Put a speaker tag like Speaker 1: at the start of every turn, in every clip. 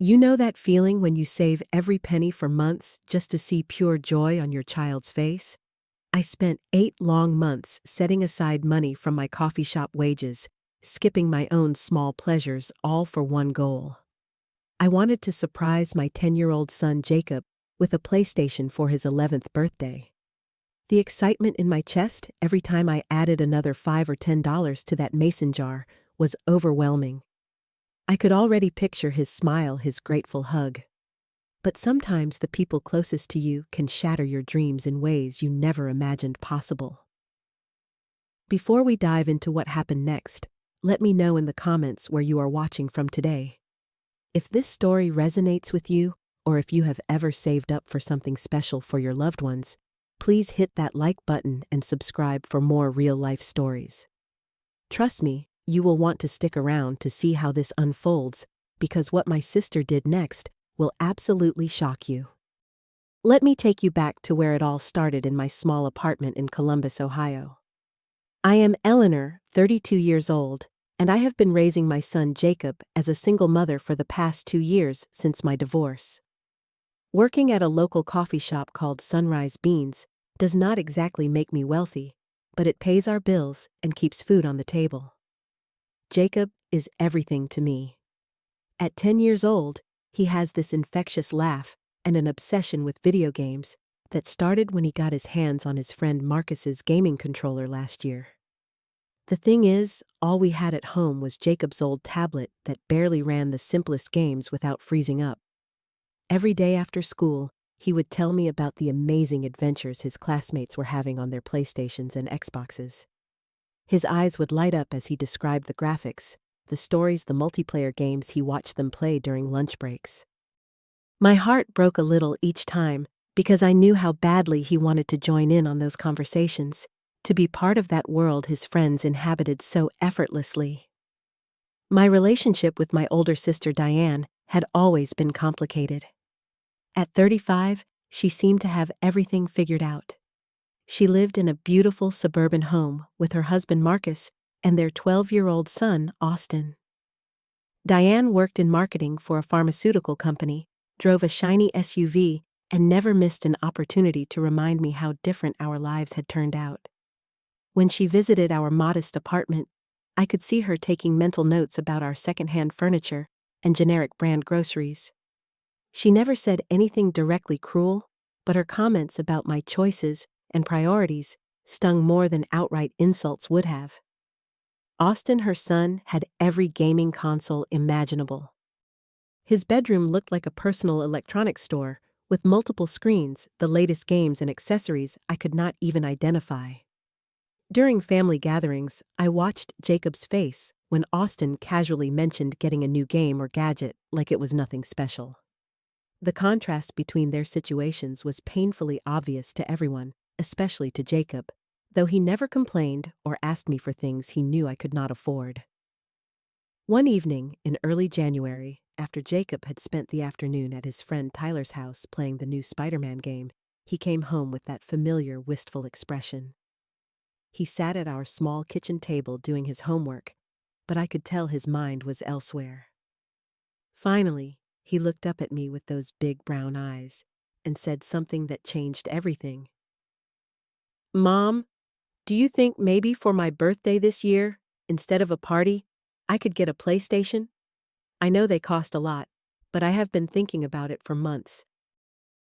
Speaker 1: You know that feeling when you save every penny for months just to see pure joy on your child's face? I spent 8 long months setting aside money from my coffee shop wages, skipping my own small pleasures, all for one goal. I wanted to surprise my 10-year-old son Jacob with a PlayStation for his 11th birthday. The excitement in my chest every time I added another $5 or $10 to that mason jar was overwhelming. I could already picture his smile, his grateful hug. But sometimes the people closest to you can shatter your dreams in ways you never imagined possible. Before we dive into what happened next, let me know in the comments where you are watching from today. If this story resonates with you, or if you have ever saved up for something special for your loved ones, please hit that like button and subscribe for more real-life stories. Trust me, you will want to stick around to see how this unfolds, because what my sister did next will absolutely shock you. Let me take you back to where it all started in my small apartment in Columbus, Ohio. I am Eleanor, 32 years old, and I have been raising my son Jacob as a single mother for the past 2 years since my divorce. Working at a local coffee shop called Sunrise Beans does not exactly make me wealthy, but it pays our bills and keeps food on the table. Jacob is everything to me. At 10 years old, he has this infectious laugh and an obsession with video games that started when he got his hands on his friend Marcus's gaming controller last year. The thing is, all we had at home was Jacob's old tablet that barely ran the simplest games without freezing up. Every day after school, he would tell me about the amazing adventures his classmates were having on their PlayStations and Xboxes. His eyes would light up as he described the graphics, the stories, the multiplayer games he watched them play during lunch breaks. My heart broke a little each time because I knew how badly he wanted to join in on those conversations, to be part of that world his friends inhabited so effortlessly. My relationship with my older sister Diane had always been complicated. At 35, she seemed to have everything figured out. She lived in a beautiful suburban home with her husband Marcus and their 12-year-old son, Austin. Diane worked in marketing for a pharmaceutical company, drove a shiny SUV, and never missed an opportunity to remind me how different our lives had turned out. When she visited our modest apartment, I could see her taking mental notes about our secondhand furniture and generic brand groceries. She never said anything directly cruel, but her comments about my choices and priorities stung more than outright insults would have. Austin, her son, had every gaming console imaginable. His bedroom looked like a personal electronics store, with multiple screens, the latest games and accessories I could not even identify. During family gatherings, I watched Jacob's face when Austin casually mentioned getting a new game or gadget like it was nothing special. The contrast between their situations was painfully obvious to everyone, especially to Jacob, though he never complained or asked me for things he knew I could not afford. One evening in early January, after Jacob had spent the afternoon at his friend Tyler's house playing the new Spider-Man game, he came home with that familiar, wistful expression. He sat at our small kitchen table doing his homework, but I could tell his mind was elsewhere. Finally, he looked up at me with those big brown eyes and said something that changed everything. "Mom, do you think maybe for my birthday this year, instead of a party, I could get a PlayStation? I know they cost a lot, but I have been thinking about it for months.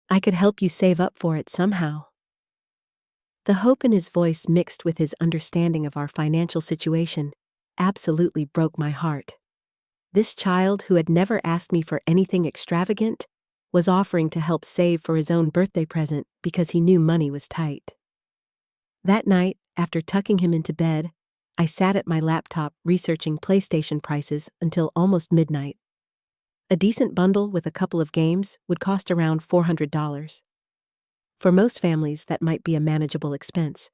Speaker 1: I could help you save up for it somehow." The hope in his voice mixed with his understanding of our financial situation absolutely broke my heart. This child, who had never asked me for anything extravagant, was offering to help save for his own birthday present because he knew money was tight. That night, after tucking him into bed, I sat at my laptop researching PlayStation prices until almost midnight. A decent bundle with a couple of games would cost around $400. For most families, that might be a manageable expense.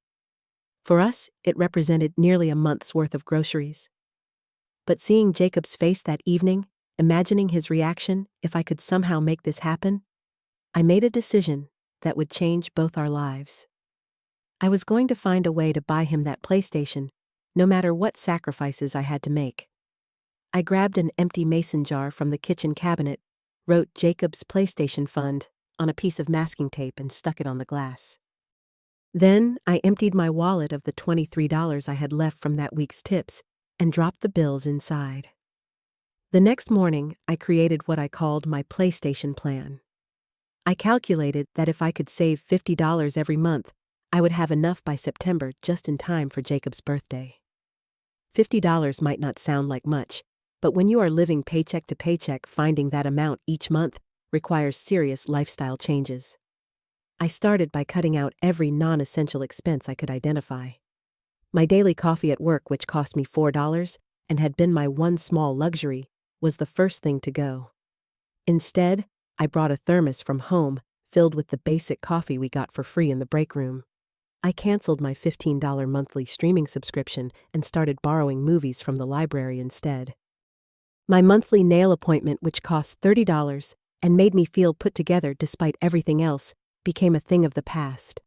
Speaker 1: For us, it represented nearly a month's worth of groceries. But seeing Jacob's face that evening, imagining his reaction if I could somehow make this happen, I made a decision that would change both our lives. I was going to find a way to buy him that PlayStation, no matter what sacrifices I had to make. I grabbed an empty mason jar from the kitchen cabinet, wrote Jacob's PlayStation Fund on a piece of masking tape and stuck it on the glass. Then I emptied my wallet of the $23 I had left from that week's tips and dropped the bills inside. The next morning, I created what I called my PlayStation plan. I calculated that if I could save $50 every month, I would have enough by September just in time for Jacob's birthday. $50 might not sound like much, but when you are living paycheck to paycheck, finding that amount each month requires serious lifestyle changes. I started by cutting out every non-essential expense I could identify. My daily coffee at work, which cost me $4 and had been my one small luxury, was the first thing to go. Instead, I brought a thermos from home filled with the basic coffee we got for free in the break room. I canceled my $15 monthly streaming subscription and started borrowing movies from the library instead. My monthly nail appointment, which cost $30 and made me feel put together despite everything else, became a thing of the past.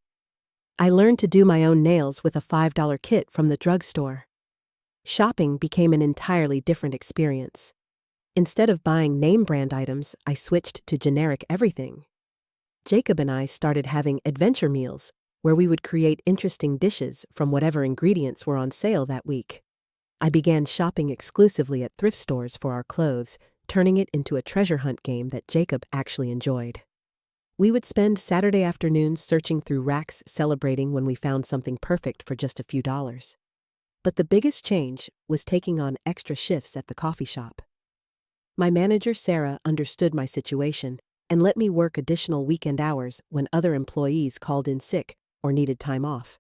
Speaker 1: I learned to do my own nails with a $5 kit from the drugstore. Shopping became an entirely different experience. Instead of buying name-brand items, I switched to generic everything. Jacob and I started having adventure meals, where we would create interesting dishes from whatever ingredients were on sale that week. I began shopping exclusively at thrift stores for our clothes, turning it into a treasure hunt game that Jacob actually enjoyed. We would spend Saturday afternoons searching through racks, celebrating when we found something perfect for just a few dollars. But the biggest change was taking on extra shifts at the coffee shop. My manager, Sarah, understood my situation and let me work additional weekend hours when other employees called in sick or needed time off.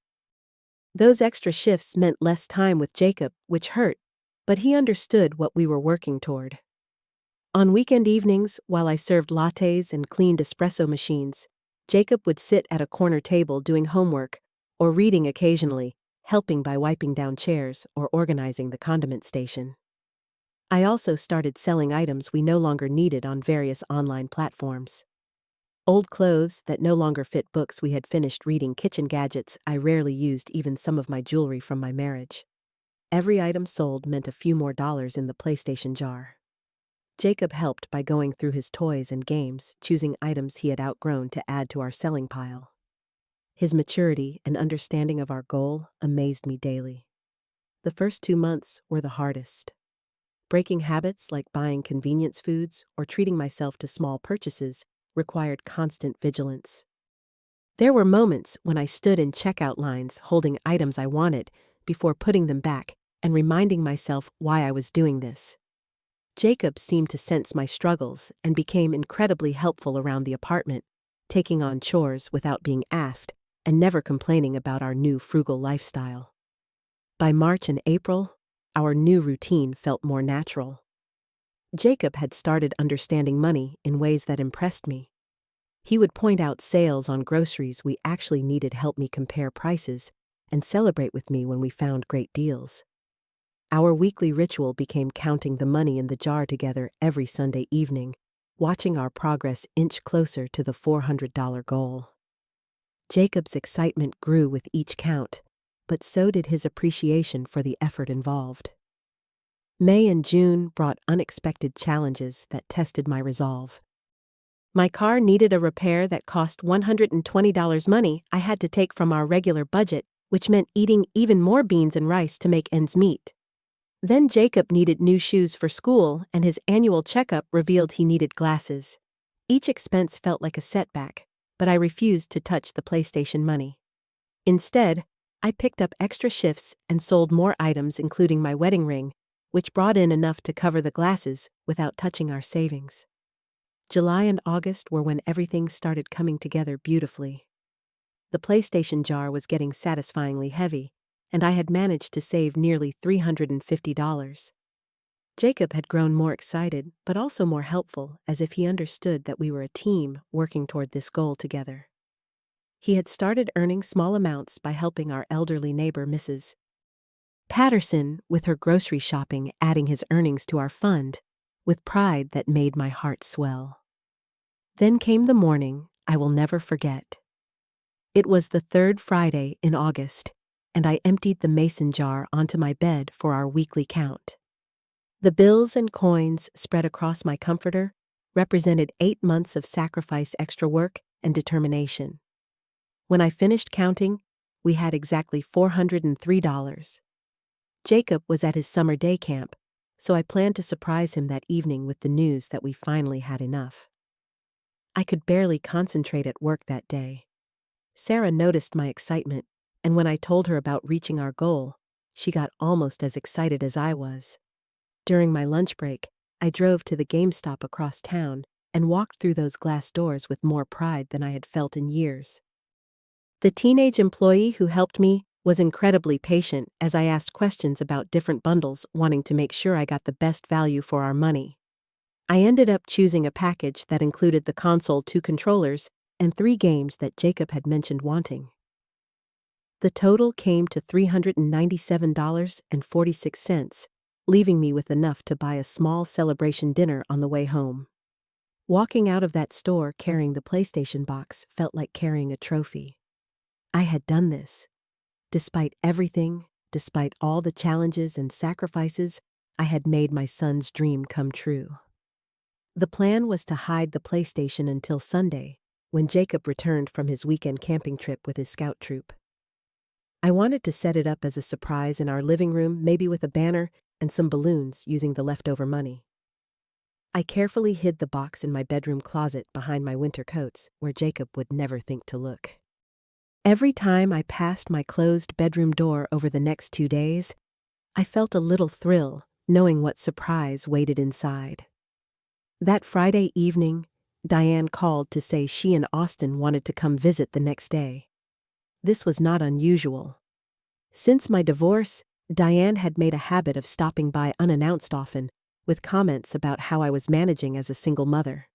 Speaker 1: Those extra shifts meant less time with Jacob, which hurt, but he understood what we were working toward. On weekend evenings, while I served lattes and cleaned espresso machines, Jacob would sit at a corner table doing homework or reading occasionally, helping by wiping down chairs or organizing the condiment station. I also started selling items we no longer needed on various online platforms. Old clothes that no longer fit, books we had finished reading, kitchen gadgets I rarely used, even some of my jewelry from my marriage. Every item sold meant a few more dollars in the PlayStation jar. Jacob helped by going through his toys and games, choosing items he had outgrown to add to our selling pile. His maturity and understanding of our goal amazed me daily. The first 2 months were the hardest. Breaking habits like buying convenience foods or treating myself to small purchases required constant vigilance. There were moments when I stood in checkout lines holding items I wanted before putting them back and reminding myself why I was doing this. Jacob seemed to sense my struggles and became incredibly helpful around the apartment, taking on chores without being asked and never complaining about our new frugal lifestyle. By March and April, our new routine felt more natural. Jacob had started understanding money in ways that impressed me. He would point out sales on groceries we actually needed, help me compare prices, and celebrate with me when we found great deals. Our weekly ritual became counting the money in the jar together every Sunday evening, watching our progress inch closer to the $400 goal. Jacob's excitement grew with each count, but so did his appreciation for the effort involved. May and June brought unexpected challenges that tested my resolve. My car needed a repair that cost $120, money I had to take from our regular budget, which meant eating even more beans and rice to make ends meet. Then Jacob needed new shoes for school, and his annual checkup revealed he needed glasses. Each expense felt like a setback, but I refused to touch the PlayStation money. Instead, I picked up extra shifts and sold more items, including my wedding ring, which brought in enough to cover the glasses without touching our savings. July and August were when everything started coming together beautifully. The PlayStation jar was getting satisfyingly heavy, and I had managed to save nearly $350. Jacob had grown more excited, but also more helpful, as if he understood that we were a team working toward this goal together. He had started earning small amounts by helping our elderly neighbor, Mrs. Patterson, with her grocery shopping, adding his earnings to our fund, with pride that made my heart swell. Then came the morning I will never forget. It was the third Friday in August, and I emptied the mason jar onto my bed for our weekly count. The bills and coins spread across my comforter represented 8 months of sacrifice, extra work, and determination. When I finished counting, we had exactly $403. Jacob was at his summer day camp, so I planned to surprise him that evening with the news that we finally had enough. I could barely concentrate at work that day. Sarah noticed my excitement, and when I told her about reaching our goal, she got almost as excited as I was. During my lunch break, I drove to the GameStop across town and walked through those glass doors with more pride than I had felt in years. The teenage employee who helped me was incredibly patient as I asked questions about different bundles, wanting to make sure I got the best value for our money. I ended up choosing a package that included the console, 2 controllers, and 3 games that Jacob had mentioned wanting. The total came to $397.46, leaving me with enough to buy a small celebration dinner on the way home. Walking out of that store carrying the PlayStation box felt like carrying a trophy. I had done this. Despite everything, despite all the challenges and sacrifices, I had made my son's dream come true. The plan was to hide the PlayStation until Sunday, when Jacob returned from his weekend camping trip with his scout troop. I wanted to set it up as a surprise in our living room, maybe with a banner and some balloons using the leftover money. I carefully hid the box in my bedroom closet behind my winter coats, where Jacob would never think to look. Every time I passed my closed bedroom door over the next 2 days, I felt a little thrill, knowing what surprise waited inside. That Friday evening, Diane called to say she and Austin wanted to come visit the next day. This was not unusual. Since my divorce, Diane had made a habit of stopping by unannounced often, with comments about how I was managing as a single mother.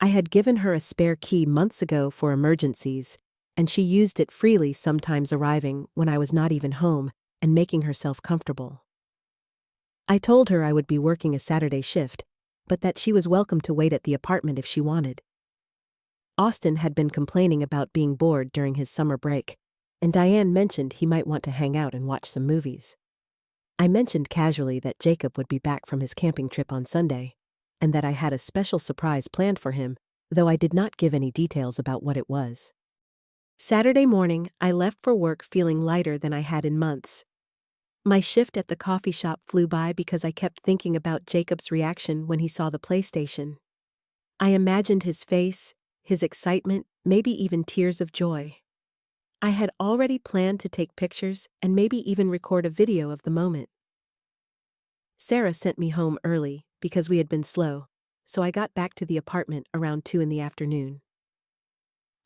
Speaker 1: I had given her a spare key months ago for emergencies, and she used it freely, sometimes arriving when I was not even home and making herself comfortable. I told her I would be working a Saturday shift, but that she was welcome to wait at the apartment if she wanted. Austin had been complaining about being bored during his summer break, and Diane mentioned he might want to hang out and watch some movies. I mentioned casually that Jacob would be back from his camping trip on Sunday, and that I had a special surprise planned for him, though I did not give any details about what it was. Saturday morning, I left for work feeling lighter than I had in months. My shift at the coffee shop flew by because I kept thinking about Jacob's reaction when he saw the PlayStation. I imagined his face, his excitement, maybe even tears of joy. I had already planned to take pictures and maybe even record a video of the moment. Sarah sent me home early because we had been slow, so I got back to the apartment around 2 in the afternoon.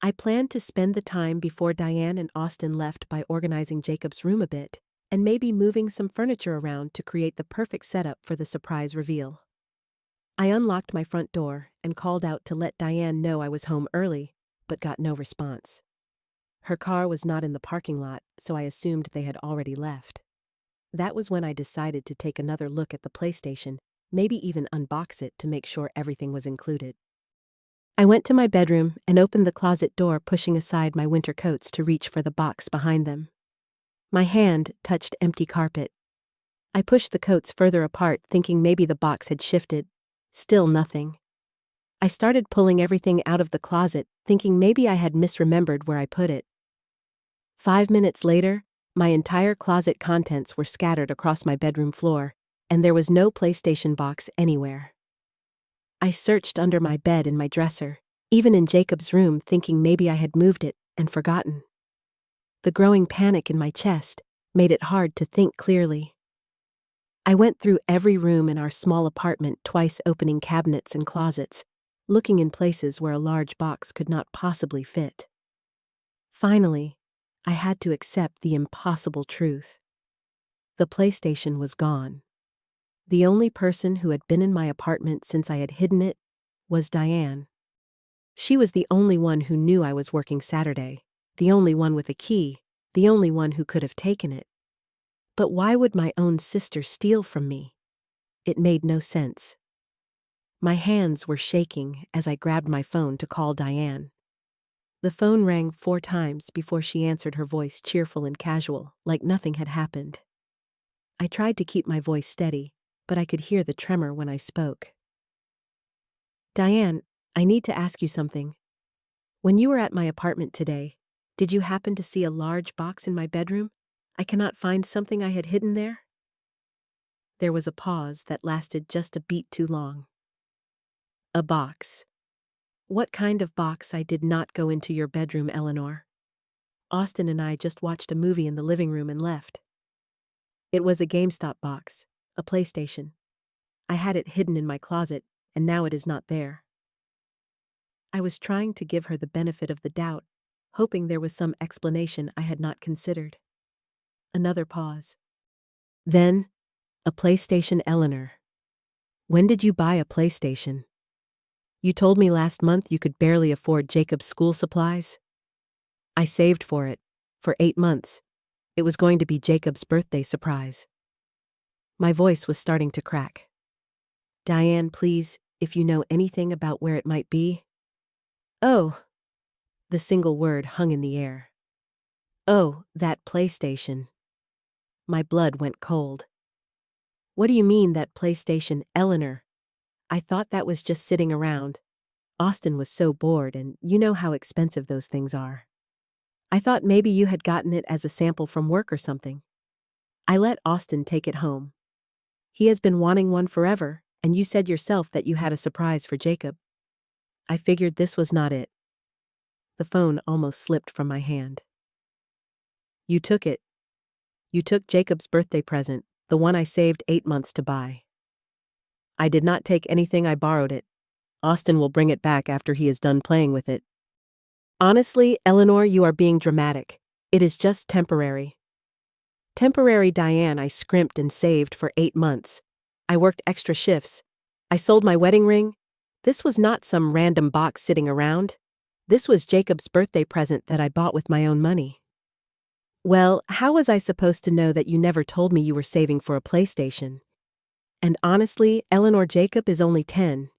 Speaker 1: I planned to spend the time before Diane and Austin left by organizing Jacob's room a bit and maybe moving some furniture around to create the perfect setup for the surprise reveal. I unlocked my front door and called out to let Diane know I was home early, but got no response. Her car was not in the parking lot, so I assumed they had already left. That was when I decided to take another look at the PlayStation, maybe even unbox it to make sure everything was included. I went to my bedroom and opened the closet door, pushing aside my winter coats to reach for the box behind them. My hand touched empty carpet. I pushed the coats further apart, thinking maybe the box had shifted. Still nothing. I started pulling everything out of the closet, thinking maybe I had misremembered where I put it. 5 minutes later, my entire closet contents were scattered across my bedroom floor, and there was no PlayStation box anywhere. I searched under my bed and my dresser, even in Jacob's room, thinking maybe I had moved it and forgotten. The growing panic in my chest made it hard to think clearly. I went through every room in our small apartment, twice opening cabinets and closets, looking in places where a large box could not possibly fit. Finally, I had to accept the impossible truth. The PlayStation was gone. The only person who had been in my apartment since I had hidden it was Diane. She was the only one who knew I was working Saturday, the only one with a key, the only one who could have taken it. But why would my own sister steal from me? It made no sense. My hands were shaking as I grabbed my phone to call Diane. The phone rang 4 times before she answered, her voice cheerful and casual, like nothing had happened. I tried to keep my voice steady, but I could hear the tremor when I spoke. Diane, I need to ask you something. When you were at my apartment today, did you happen to see a large box in my bedroom? I cannot find something I had hidden there. There was a pause that lasted just a beat too long. A box. What kind of box? I did not go into your bedroom, Eleanor. Austin and I just watched a movie in the living room and left. It was a GameStop box, a PlayStation. I had it hidden in my closet, and now it is not there. I was trying to give her the benefit of the doubt, hoping there was some explanation I had not considered. Another pause. Then, a PlayStation, Eleanor. When did you buy a PlayStation? You told me last month you could barely afford Jacob's school supplies. I saved for it, for 8 months. It was going to be Jacob's birthday surprise. My voice was starting to crack. Diane, please, if you know anything about where it might be. Oh. The single word hung in the air. Oh, that PlayStation. My blood went cold. What do you mean, that PlayStation, Eleanor? I thought that was just sitting around. Austin was so bored, and you know how expensive those things are. I thought maybe you had gotten it as a sample from work or something. I let Austin take it home. He has been wanting one forever, and you said yourself that you had a surprise for Jacob. I figured this was not it. The phone almost slipped from my hand. You took it. You took Jacob's birthday present, the one I saved 8 months to buy. I did not take anything, I borrowed it. Austin will bring it back after he is done playing with it. Honestly, Eleanor, you are being dramatic. It is just temporary. Temporary, Diane. I scrimped and saved for 8 months. I worked extra shifts. I sold my wedding ring. This was not some random box sitting around. This was Jacob's birthday present that I bought with my own money. Well, how was I supposed to know that you never told me you were saving for a PlayStation? And honestly, Eleanor, Jacob is only 10.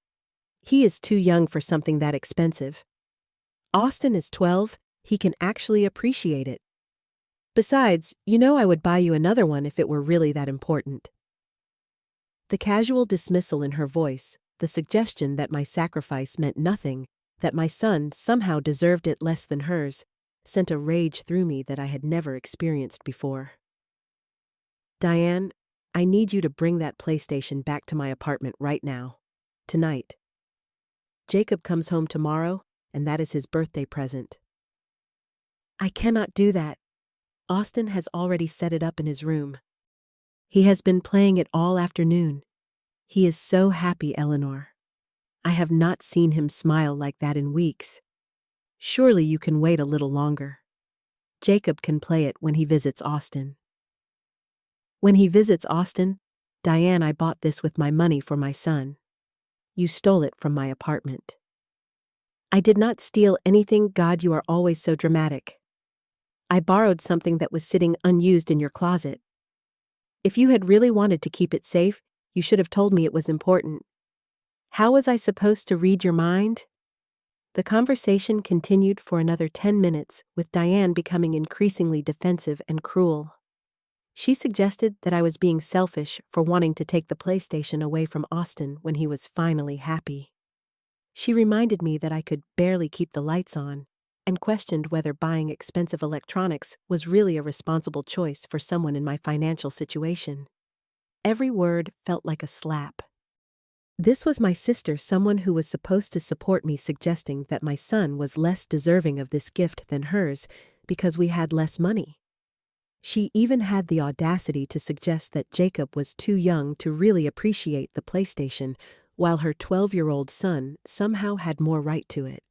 Speaker 1: He is too young for something that expensive. Austin is 12, he can actually appreciate it. Besides, you know I would buy you another one if it were really that important. The casual dismissal in her voice, the suggestion that my sacrifice meant nothing, that my son somehow deserved it less than hers, sent a rage through me that I had never experienced before. Diane, I need you to bring that PlayStation back to my apartment right now. Tonight. Jacob comes home tomorrow, and that is his birthday present. I cannot do that. Austin has already set it up in his room. He has been playing it all afternoon. He is so happy, Eleanor. I have not seen him smile like that in weeks. Surely you can wait a little longer. Jacob can play it when he visits Austin. When he visits Austin, Diane, I bought this with my money for my son. You stole it from my apartment. I did not steal anything. God, you are always so dramatic. I borrowed something that was sitting unused in your closet. If you had really wanted to keep it safe, you should have told me it was important. How was I supposed to read your mind? The conversation continued for another 10 minutes, with Diane becoming increasingly defensive and cruel. She suggested that I was being selfish for wanting to take the PlayStation away from Austin when he was finally happy. She reminded me that I could barely keep the lights on, and questioned whether buying expensive electronics was really a responsible choice for someone in my financial situation. Every word felt like a slap. This was my sister, someone who was supposed to support me, suggesting that my son was less deserving of this gift than hers because we had less money. She even had the audacity to suggest that Jacob was too young to really appreciate the PlayStation, while her 12-year-old son somehow had more right to it.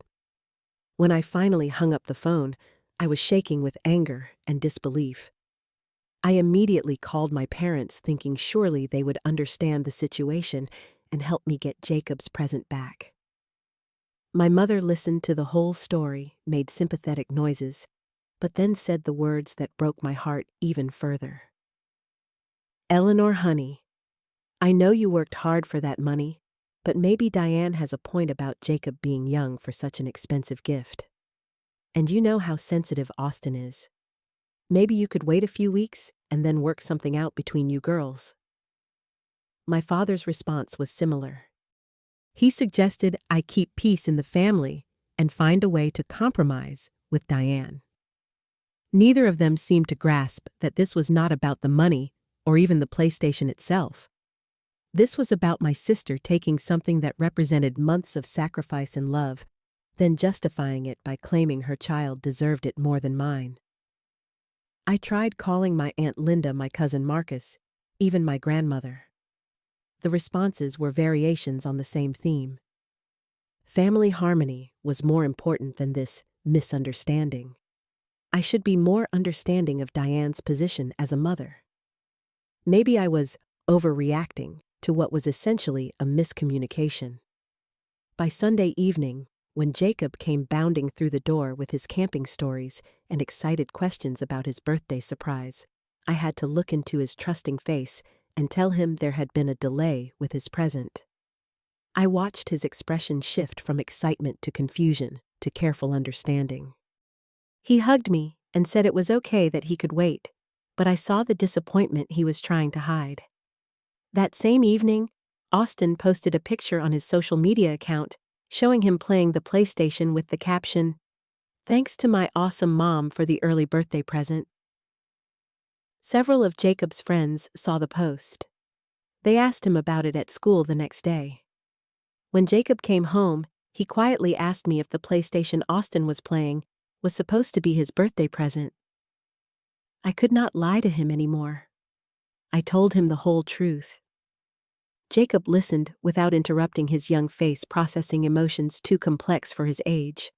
Speaker 1: When I finally hung up the phone, I was shaking with anger and disbelief. I immediately called my parents, thinking surely they would understand the situation and help me get Jacob's present back. My mother listened to the whole story, made sympathetic noises, but then said the words that broke my heart even further. Eleanor, honey, I know you worked hard for that money, but maybe Diane has a point about Jacob being young for such an expensive gift. And you know how sensitive Austin is. Maybe you could wait a few weeks and then work something out between you girls. My father's response was similar. He suggested I keep peace in the family and find a way to compromise with Diane. Neither of them seemed to grasp that this was not about the money or even the PlayStation itself. This was about my sister taking something that represented months of sacrifice and love, then justifying it by claiming her child deserved it more than mine. I tried calling my Aunt Linda, my cousin Marcus, even my grandmother. The responses were variations on the same theme. Family harmony was more important than this misunderstanding. I should be more understanding of Diane's position as a mother. Maybe I was overreacting to what was essentially a miscommunication. By Sunday evening, when Jacob came bounding through the door with his camping stories and excited questions about his birthday surprise, I had to look into his trusting face and tell him there had been a delay with his present. I watched his expression shift from excitement to confusion to careful understanding. He hugged me and said it was okay that he could wait, but I saw the disappointment he was trying to hide. That same evening, Austin posted a picture on his social media account showing him playing the PlayStation with the caption, "Thanks to my awesome mom for the early birthday present." Several of Jacob's friends saw the post. They asked him about it at school the next day. When Jacob came home, he quietly asked me if the PlayStation Austin was playing was supposed to be his birthday present. I could not lie to him anymore. I told him the whole truth. Jacob listened without interrupting, his young face processing emotions too complex for his age.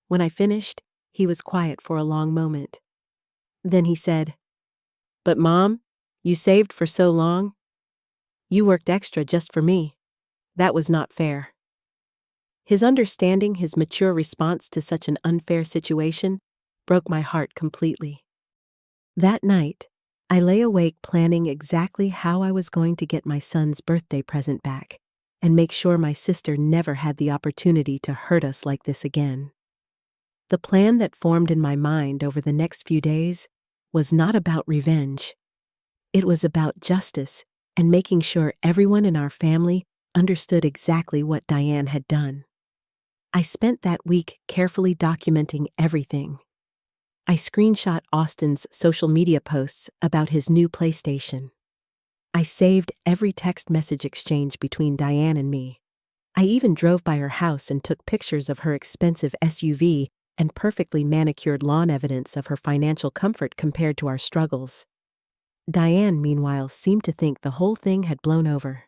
Speaker 1: When I finished, he was quiet for a long moment. Then he said, "But Mom, you saved for so long. You worked extra just for me. That was not fair." His understanding, his mature response to such an unfair situation, broke my heart completely. That night, I lay awake planning exactly how I was going to get my son's birthday present back and make sure my sister never had the opportunity to hurt us like this again. The plan that formed in my mind over the next few days was not about revenge. It was about justice and making sure everyone in our family understood exactly what Diane had done. I spent that week carefully documenting everything. I screenshot Austin's social media posts about his new PlayStation. I saved every text message exchange between Diane and me. I even drove by her house and took pictures of her expensive SUV and perfectly manicured lawn, evidence of her financial comfort compared to our struggles. Diane, meanwhile, seemed to think the whole thing had blown over.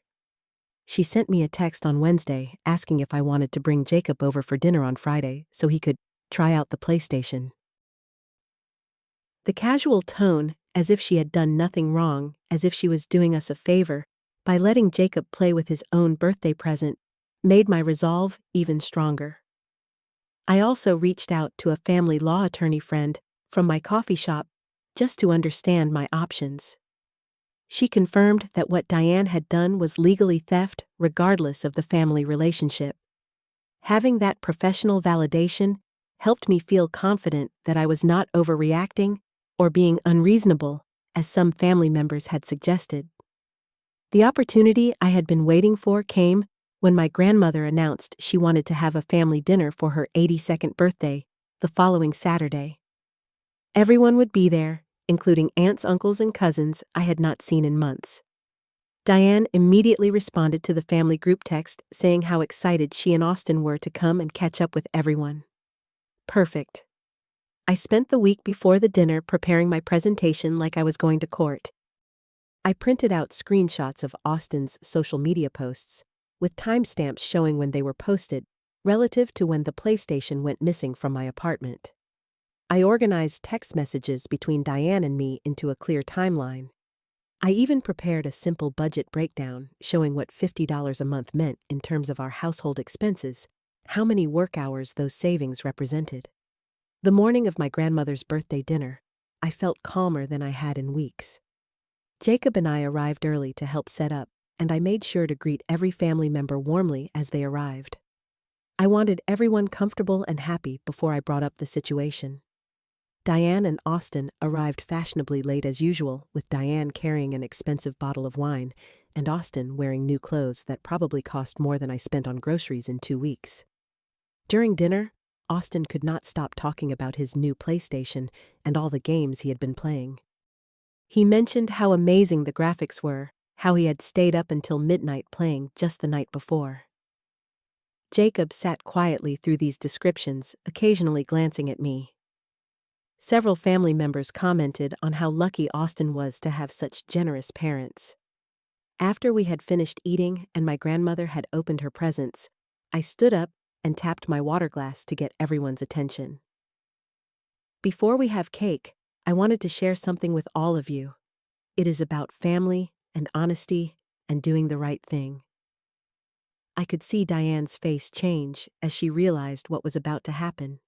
Speaker 1: She sent me a text on Wednesday asking if I wanted to bring Jacob over for dinner on Friday so he could try out the PlayStation. The casual tone, as if she had done nothing wrong, as if she was doing us a favor by letting Jacob play with his own birthday present, made my resolve even stronger. I also reached out to a family law attorney friend from my coffee shop just to understand my options. She confirmed that what Diane had done was legally theft regardless of the family relationship. Having that professional validation helped me feel confident that I was not overreacting or being unreasonable, as some family members had suggested. The opportunity I had been waiting for came when my grandmother announced she wanted to have a family dinner for her 82nd birthday the following Saturday. Everyone would be there, including aunts, uncles, and cousins I had not seen in months. Diane immediately responded to the family group text saying how excited she and Austin were to come and catch up with everyone. Perfect. I spent the week before the dinner preparing my presentation like I was going to court. I printed out screenshots of Austin's social media posts, with timestamps showing when they were posted, relative to when the PlayStation went missing from my apartment. I organized text messages between Diane and me into a clear timeline. I even prepared a simple budget breakdown showing what $50 a month meant in terms of our household expenses, how many work hours those savings represented. The morning of my grandmother's birthday dinner, I felt calmer than I had in weeks. Jacob and I arrived early to help set up, and I made sure to greet every family member warmly as they arrived. I wanted everyone comfortable and happy before I brought up the situation. Diane and Austin arrived fashionably late as usual, with Diane carrying an expensive bottle of wine and Austin wearing new clothes that probably cost more than I spent on groceries in 2 weeks. During dinner, Austin could not stop talking about his new PlayStation and all the games he had been playing. He mentioned how amazing the graphics were, how he had stayed up until midnight playing just the night before. Jacob sat quietly through these descriptions, occasionally glancing at me. Several family members commented on how lucky Austin was to have such generous parents. After we had finished eating and my grandmother had opened her presents, I stood up and tapped my water glass to get everyone's attention. Before we have cake, I wanted to share something with all of you. It is about family and honesty and doing the right thing. I could see Diane's face change as she realized what was about to happen.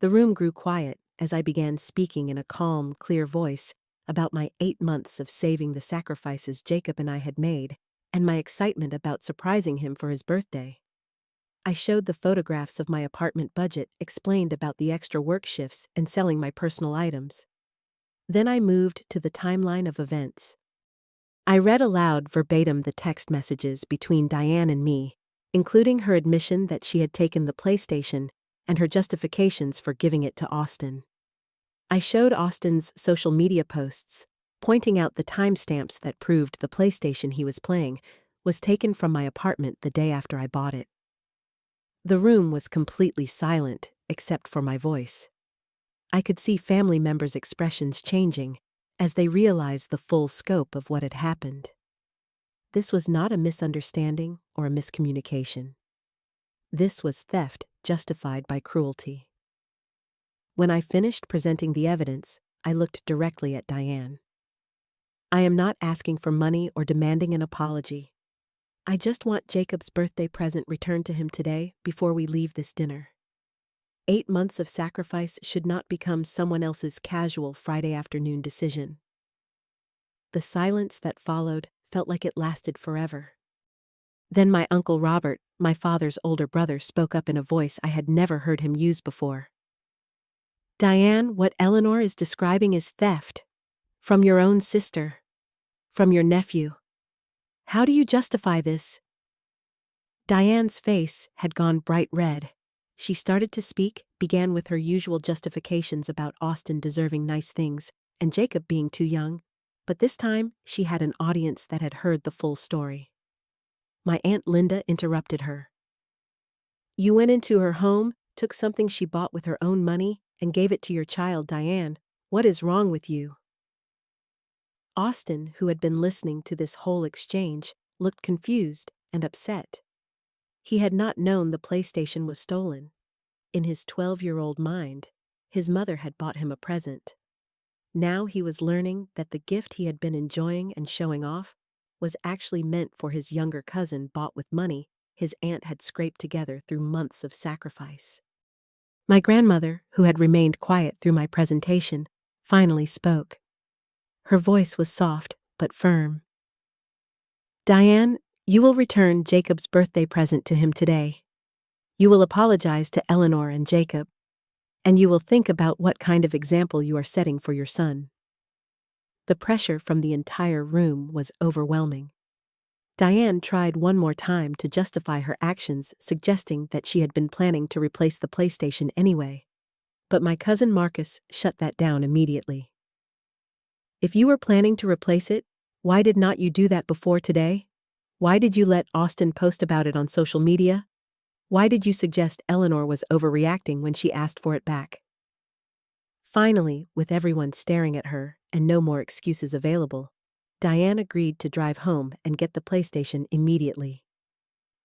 Speaker 1: The room grew quiet as I began speaking in a calm, clear voice about my 8 months of saving the sacrifices Jacob and I had made, and my excitement about surprising him for his birthday. I showed the photographs of my apartment budget, explained about the extra work shifts and selling my personal items. Then I moved to the timeline of events. I read aloud verbatim the text messages between Diane and me, including her admission that she had taken the PlayStation and her justifications for giving it to Austin. I showed Austin's social media posts, pointing out the timestamps that proved the PlayStation he was playing was taken from my apartment the day after I bought it. The room was completely silent, except for my voice. I could see family members' expressions changing as they realized the full scope of what had happened. This was not a misunderstanding or a miscommunication. This was theft justified by cruelty. When I finished presenting the evidence, I looked directly at Diane. I am not asking for money or demanding an apology. I just want Jacob's birthday present returned to him today before we leave this dinner. 8 months of sacrifice should not become someone else's casual Friday afternoon decision. The silence that followed felt like it lasted forever. Then my Uncle Robert, my father's older brother, spoke up in a voice I had never heard him use before. Diane, what Eleanor is describing is theft. From your own sister. From your nephew. How do you justify this? Diane's face had gone bright red. She started to speak, began with her usual justifications about Austin deserving nice things and Jacob being too young, but this time she had an audience that had heard the full story. My Aunt Linda interrupted her. You went into her home, took something she bought with her own money, and gave it to your child, Diane. What is wrong with you? Austin, who had been listening to this whole exchange, looked confused and upset. He had not known the PlayStation was stolen. In his 12-year-old mind, his mother had bought him a present. Now he was learning that the gift he had been enjoying and showing off was actually meant for his younger cousin, bought with money his aunt had scraped together through months of sacrifice. My grandmother, who had remained quiet through my presentation, finally spoke. Her voice was soft but firm. Diane, you will return Jacob's birthday present to him today. You will apologize to Eleanor and Jacob, and you will think about what kind of example you are setting for your son. The pressure from the entire room was overwhelming. Diane tried one more time to justify her actions, suggesting that she had been planning to replace the PlayStation anyway. But my cousin Marcus shut that down immediately. If you were planning to replace it, why did not you do that before today? Why did you let Austin post about it on social media? Why did you suggest Eleanor was overreacting when she asked for it back? Finally, with everyone staring at her and no more excuses available, Diane agreed to drive home and get the PlayStation immediately.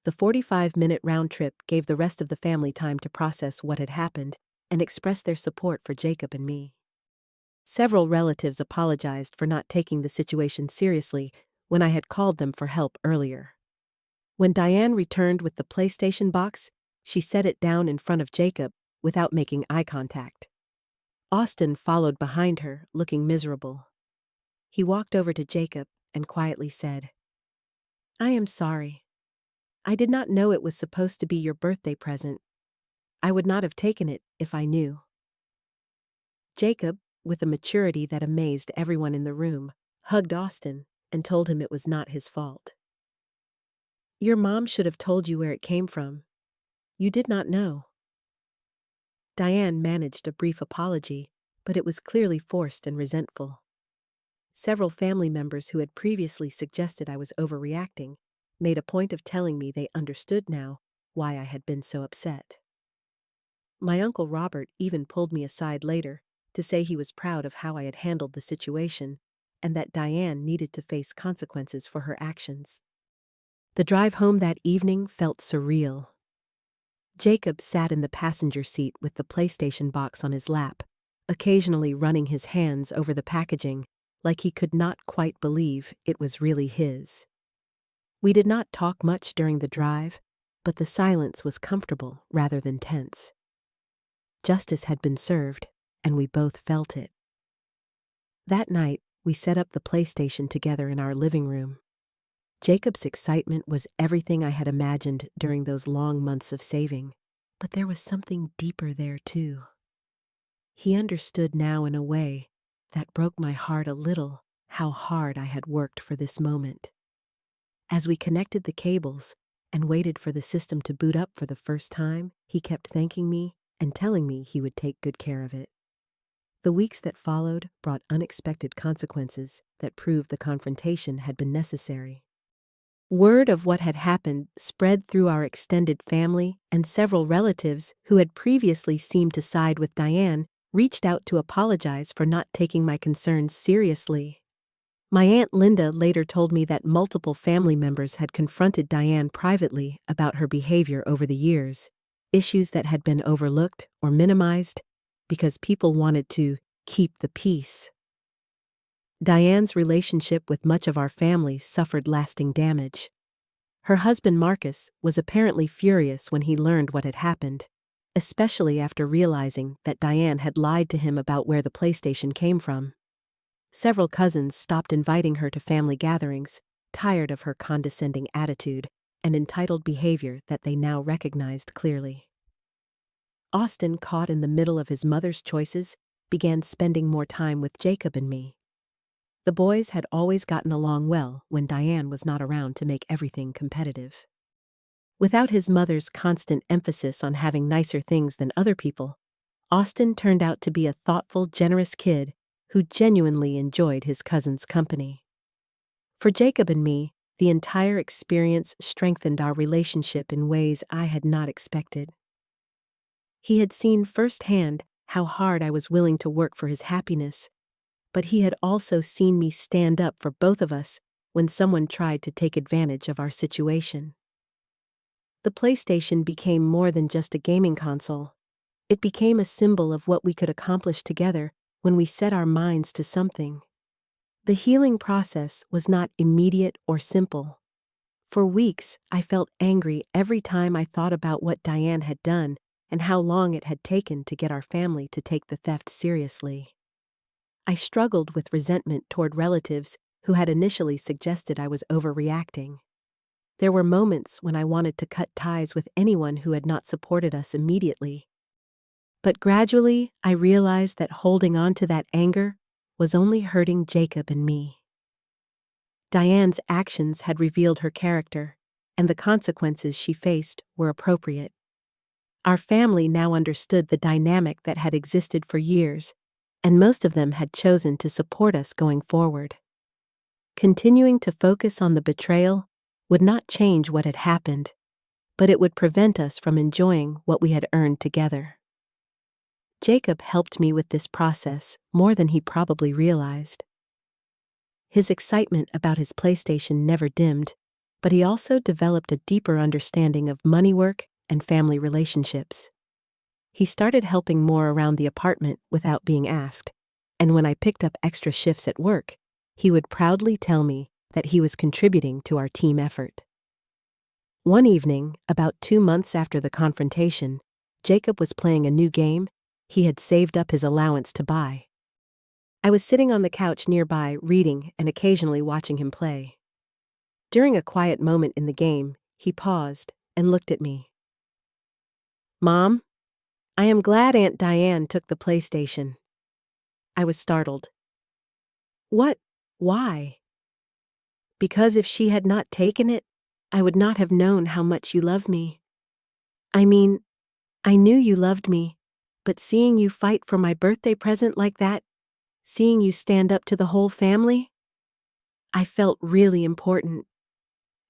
Speaker 1: The 45-minute round trip gave the rest of the family time to process what had happened and express their support for Jacob and me. Several relatives apologized for not taking the situation seriously when I had called them for help earlier. When Diane returned with the PlayStation box, she set it down in front of Jacob without making eye contact. Austin followed behind her, looking miserable. He walked over to Jacob and quietly said, I am sorry. I did not know it was supposed to be your birthday present. I would not have taken it if I knew. Jacob, with a maturity that amazed everyone in the room, hugged Austin and told him it was not his fault. "Your mom should have told you where it came from. You did not know." Diane managed a brief apology, but it was clearly forced and resentful. Several family members who had previously suggested I was overreacting made a point of telling me they understood now why I had been so upset. My Uncle Robert even pulled me aside later to say he was proud of how I had handled the situation and that Diane needed to face consequences for her actions. The drive home that evening felt surreal. Jacob sat in the passenger seat with the PlayStation box on his lap, occasionally running his hands over the packaging like he could not quite believe it was really his. We did not talk much during the drive, but the silence was comfortable rather than tense. Justice had been served, and we both felt it. That night, we set up the PlayStation together in our living room. Jacob's excitement was everything I had imagined during those long months of saving, but there was something deeper there too. He understood now in a way that broke my heart a little how hard I had worked for this moment. As we connected the cables and waited for the system to boot up for the first time, he kept thanking me and telling me he would take good care of it. The weeks that followed brought unexpected consequences that proved the confrontation had been necessary. Word of what had happened spread through our extended family, and several relatives who had previously seemed to side with Diane reached out to apologize for not taking my concerns seriously. My Aunt Linda later told me that multiple family members had confronted Diane privately about her behavior over the years, issues that had been overlooked or minimized because people wanted to keep the peace. Diane's relationship with much of our family suffered lasting damage. Her husband Marcus was apparently furious when he learned what had happened, especially after realizing that Diane had lied to him about where the PlayStation came from. Several cousins stopped inviting her to family gatherings, tired of her condescending attitude and entitled behavior that they now recognized clearly. Austin, caught in the middle of his mother's choices, began spending more time with Jacob and me. The boys had always gotten along well when Diane was not around to make everything competitive. Without his mother's constant emphasis on having nicer things than other people, Austin turned out to be a thoughtful, generous kid who genuinely enjoyed his cousin's company. For Jacob and me, the entire experience strengthened our relationship in ways I had not expected. He had seen firsthand how hard I was willing to work for his happiness, but he had also seen me stand up for both of us when someone tried to take advantage of our situation. The PlayStation became more than just a gaming console. It became a symbol of what we could accomplish together when we set our minds to something. The healing process was not immediate or simple. For weeks, I felt angry every time I thought about what Diane had done and how long it had taken to get our family to take the theft seriously. I struggled with resentment toward relatives who had initially suggested I was overreacting. There were moments when I wanted to cut ties with anyone who had not supported us immediately. But gradually, I realized that holding on to that anger was only hurting Jacob and me. Diane's actions had revealed her character, and the consequences she faced were appropriate. Our family now understood the dynamic that had existed for years, and most of them had chosen to support us going forward. Continuing to focus on the betrayal would not change what had happened, but it would prevent us from enjoying what we had earned together. Jacob helped me with this process more than he probably realized. His excitement about his PlayStation never dimmed, but he also developed a deeper understanding of money work and family relationships. He started helping more around the apartment without being asked, and when I picked up extra shifts at work, he would proudly tell me that he was contributing to our team effort. One evening, about 2 months after the confrontation, Jacob was playing a new game he had saved up his allowance to buy. I was sitting on the couch nearby, reading and occasionally watching him play. During a quiet moment in the game, he paused and looked at me. "Mom, I am glad Aunt Diane took the PlayStation. I was startled. What? Why? Because if she had not taken it, I would not have known how much you love me. I mean, I knew you loved me, but seeing you fight for my birthday present like that, seeing you stand up to the whole family, I felt really important,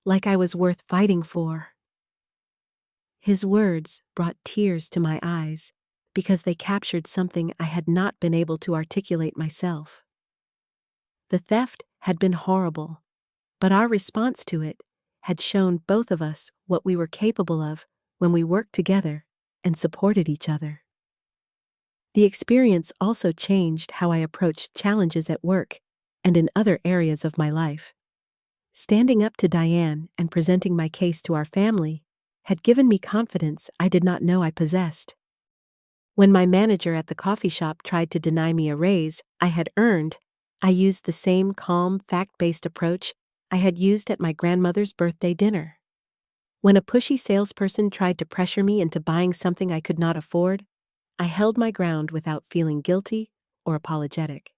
Speaker 1: like I was worth fighting for. His words brought tears to my eyes because they captured something I had not been able to articulate myself. The theft had been horrible, but our response to it had shown both of us what we were capable of when we worked together and supported each other. The experience also changed how I approached challenges at work and in other areas of my life. Standing up to Diane and presenting my case to our family had given me confidence I did not know I possessed. When my manager at the coffee shop tried to deny me a raise I had earned, I used the same calm, fact-based approach I had used at my grandmother's birthday dinner. When a pushy salesperson tried to pressure me into buying something I could not afford, I held my ground without feeling guilty or apologetic.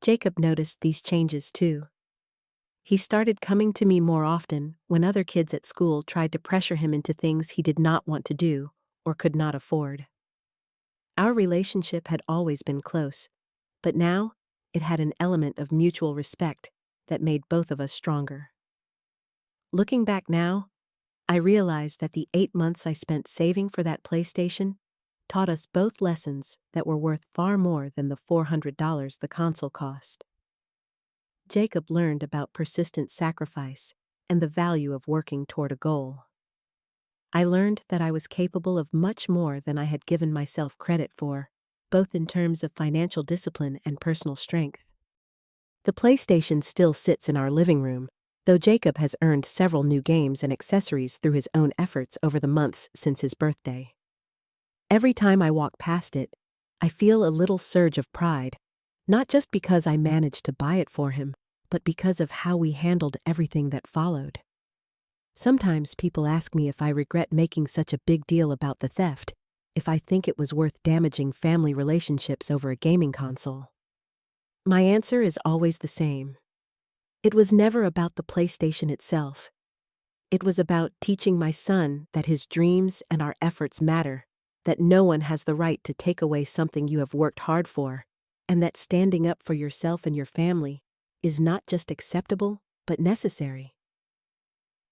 Speaker 1: Jacob noticed these changes too. He started coming to me more often when other kids at school tried to pressure him into things he did not want to do or could not afford. Our relationship had always been close, but now it had an element of mutual respect that made both of us stronger. Looking back now, I realized that the 8 months I spent saving for that PlayStation taught us both lessons that were worth far more than the $400 the console cost. Jacob learned about persistent sacrifice and the value of working toward a goal. I learned that I was capable of much more than I had given myself credit for, both in terms of financial discipline and personal strength. The PlayStation still sits in our living room, though Jacob has earned several new games and accessories through his own efforts over the months since his birthday. Every time I walk past it, I feel a little surge of pride, not just because I managed to buy it for him, but because of how we handled everything that followed. Sometimes people ask me if I regret making such a big deal about the theft, if I think it was worth damaging family relationships over a gaming console. My answer is always the same. It was never about the PlayStation itself. It was about teaching my son that his dreams and our efforts matter, that no one has the right to take away something you have worked hard for, and that standing up for yourself and your family is not just acceptable, but necessary.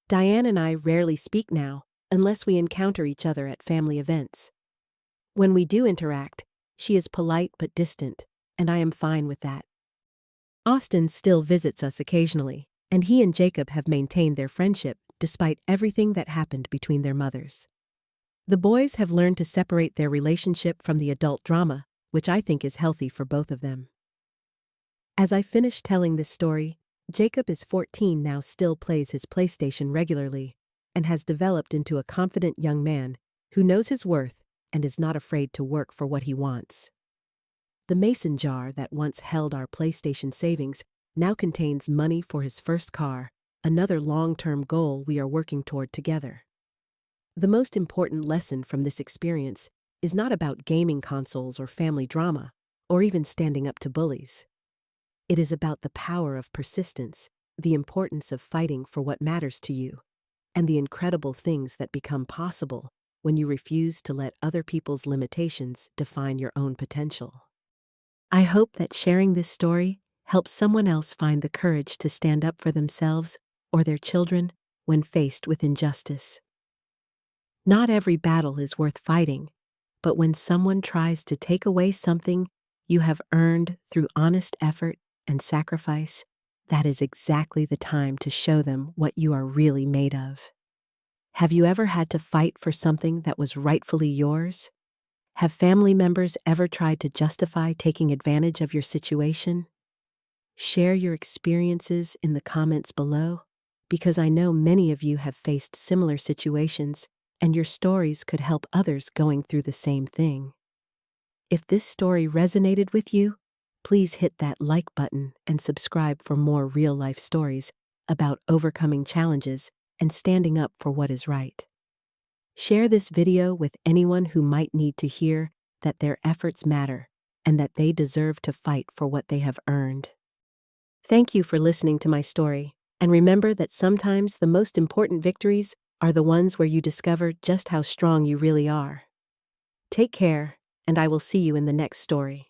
Speaker 1: Diane and I rarely speak now, unless we encounter each other at family events. When we do interact, she is polite but distant, and I am fine with that. Austin still visits us occasionally, and he and Jacob have maintained their friendship despite everything that happened between their mothers. The boys have learned to separate their relationship from the adult drama, which I think is healthy for both of them. As I finish telling this story, Jacob is 14 now, still plays his PlayStation regularly, and has developed into a confident young man who knows his worth and is not afraid to work for what he wants. The mason jar that once held our PlayStation savings now contains money for his first car, another long-term goal we are working toward together. The most important lesson from this experience is not about gaming consoles or family drama, or even standing up to bullies. It is about the power of persistence, the importance of fighting for what matters to you, and the incredible things that become possible when you refuse to let other people's limitations define your own potential. I hope that sharing this story helps someone else find the courage to stand up for themselves or their children when faced with injustice. Not every battle is worth fighting, but when someone tries to take away something you have earned through honest effort and sacrifice, that is exactly the time to show them what you are really made of. Have you ever had to fight for something that was rightfully yours? Have family members ever tried to justify taking advantage of your situation? Share your experiences in the comments below, because I know many of you have faced similar situations, and your stories could help others going through the same thing. If this story resonated with you, please hit that like button and subscribe for more real-life stories about overcoming challenges and standing up for what is right. Share this video with anyone who might need to hear that their efforts matter and that they deserve to fight for what they have earned. Thank you for listening to my story, and remember that sometimes the most important victories are the ones where you discover just how strong you really are. Take care, and I will see you in the next story.